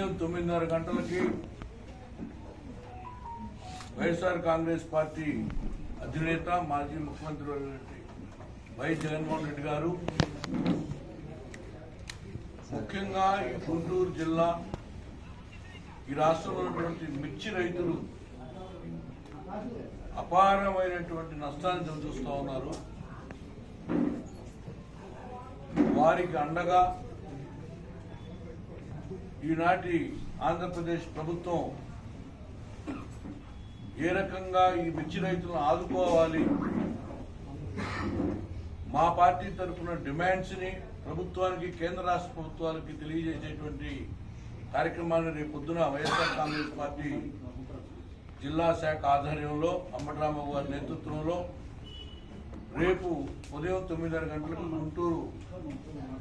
ఉదయం 9:30 గంటలకి వైఎస్ఆర్ కాంగ్రెస్ పార్టీ అధినేత మాజీ ముఖ్యమంత్రి వైఎస్ జగన్మోహన్ రెడ్డి గారు ముఖ్యంగా ఈ గుంటూరు జిల్లా ఈ రాష్ట్రంలో ఉన్నటువంటి మిర్చి రైతులు అపారమైనటువంటి నష్టాన్ని చవిచూస్తూ ఉన్నారు. వారికి అండగా ఈనాటి ఆంధ్రప్రదేశ్ ప్రభుత్వం ఏ రకంగా ఈ మిర్చి రైతులను ఆదుకోవాలి, మా పార్టీ తరఫున డిమాండ్స్ ని ప్రభుత్వానికి కేంద్ర రాష్ట్ర ప్రభుత్వాలకి తెలియజేసేటువంటి కార్యక్రమాన్ని రేపు పొద్దున వైఎస్ఆర్ కాంగ్రెస్ పార్టీ జిల్లా శాఖ ఆధ్వర్యంలో అంబటరామబాబు గారి నేతృత్వంలో రేపు ఉదయం 9:30 గంటలకు గుంటూరు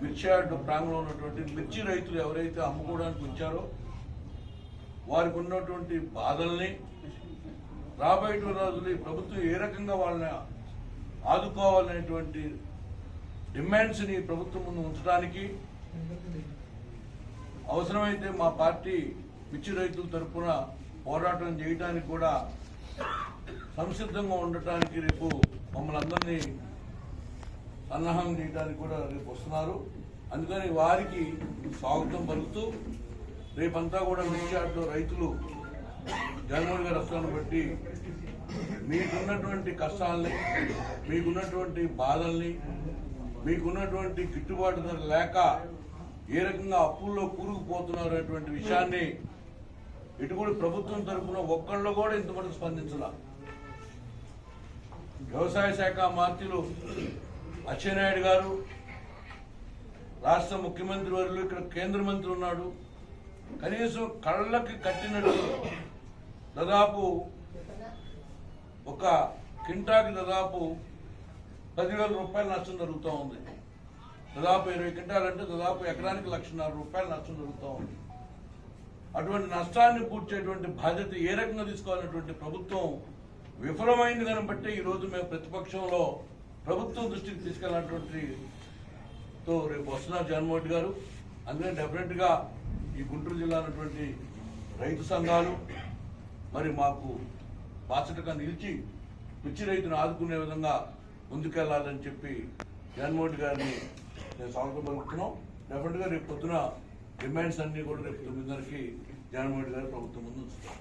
మిర్చి యార్డు ప్రాంగణంలో ఉన్నటువంటి మిర్చి రైతులు ఎవరైతే అమ్ముకోవడానికి వచ్చారో వారికి ఉన్నటువంటి బాధల్ని, రాబోయే రోజులు ఈ ప్రభుత్వం ఏ రకంగా వాళ్ళని ఆదుకోవాలనేటువంటి డిమాండ్స్ ని ప్రభుత్వం ముందు ఉంచడానికి, అవసరమైతే మా పార్టీ మిర్చి రైతుల తరఫున పోరాటం చేయడానికి కూడా సంసిద్ధంగా ఉండటానికి రేపు మమ్మల్ని అందరినీ సన్నాహం చేయడానికి కూడా రేపు వస్తున్నారు. అందుకని వారికి స్వాగతం పలుకుతూ రేపంతా కూడా మిర్చి యార్డులో రైతులు జగన్మోహన్ గారి వస్తాను బట్టి మీకున్నటువంటి కష్టాలని, మీకున్నటువంటి బాధల్ని, మీకున్నటువంటి గిట్టుబాటు ధర లేక ఏ రకంగా అప్పుల్లో కూరుకుపోతున్నారు అనేటువంటి విషయాన్ని ఇటు కూడా ప్రభుత్వం తరఫున ఒక్కళ్ళు కూడా ఇంతవరకు స్పందించాల. వ్యవసాయ శాఖ మంత్రులు అచ్చెన్నాయుడు గారు, రాష్ట్ర ముఖ్యమంత్రి వర్యులు, ఇక్కడ కేంద్ర మంత్రి ఉన్నాడు, కనీసం కళ్ళకి కట్టినట్టు దాదాపు ఒక కింటాకి దాదాపు 10,000 రూపాయలు నష్టం జరుగుతూ ఉంది. దాదాపు 20 క్వింటాలంటే దాదాపు ఎకరానికి 1,50,000 రూపాయలు నష్టం జరుగుతూ ఉంది. అటువంటి నష్టాన్ని పూడ్చేటువంటి బాధ్యత ఏ రకంగా తీసుకోవాలనేటువంటి ప్రభుత్వం విఫలమైంది కనబట్టి ఈరోజు మేము ప్రతిపక్షంలో ప్రభుత్వం దృష్టికి తీసుకెళ్ళినటువంటి రేపు వస్తున్నారు జగన్మోహన్ రెడ్డి గారు. అందుకని డెఫినెట్ గా ఈ గుంటూరు జిల్లా ఉన్నటువంటి రైతు సంఘాలు మరి మాకు బాధ్యతగా నిలిచి మిర్చి రైతును ఆదుకునే విధంగా ముందుకెళ్లాలని చెప్పి జగన్మోహన్ రెడ్డి గారిని నేను స్వాగతం పలుకుతున్నాం. డెఫినెట్ గా రేపు పొద్దున డిమాండ్స్ అన్ని కూడా రేపు 9:30కి జగన్మోహన్ రెడ్డి గారు ప్రభుత్వం ముందు ఉంచుతాం.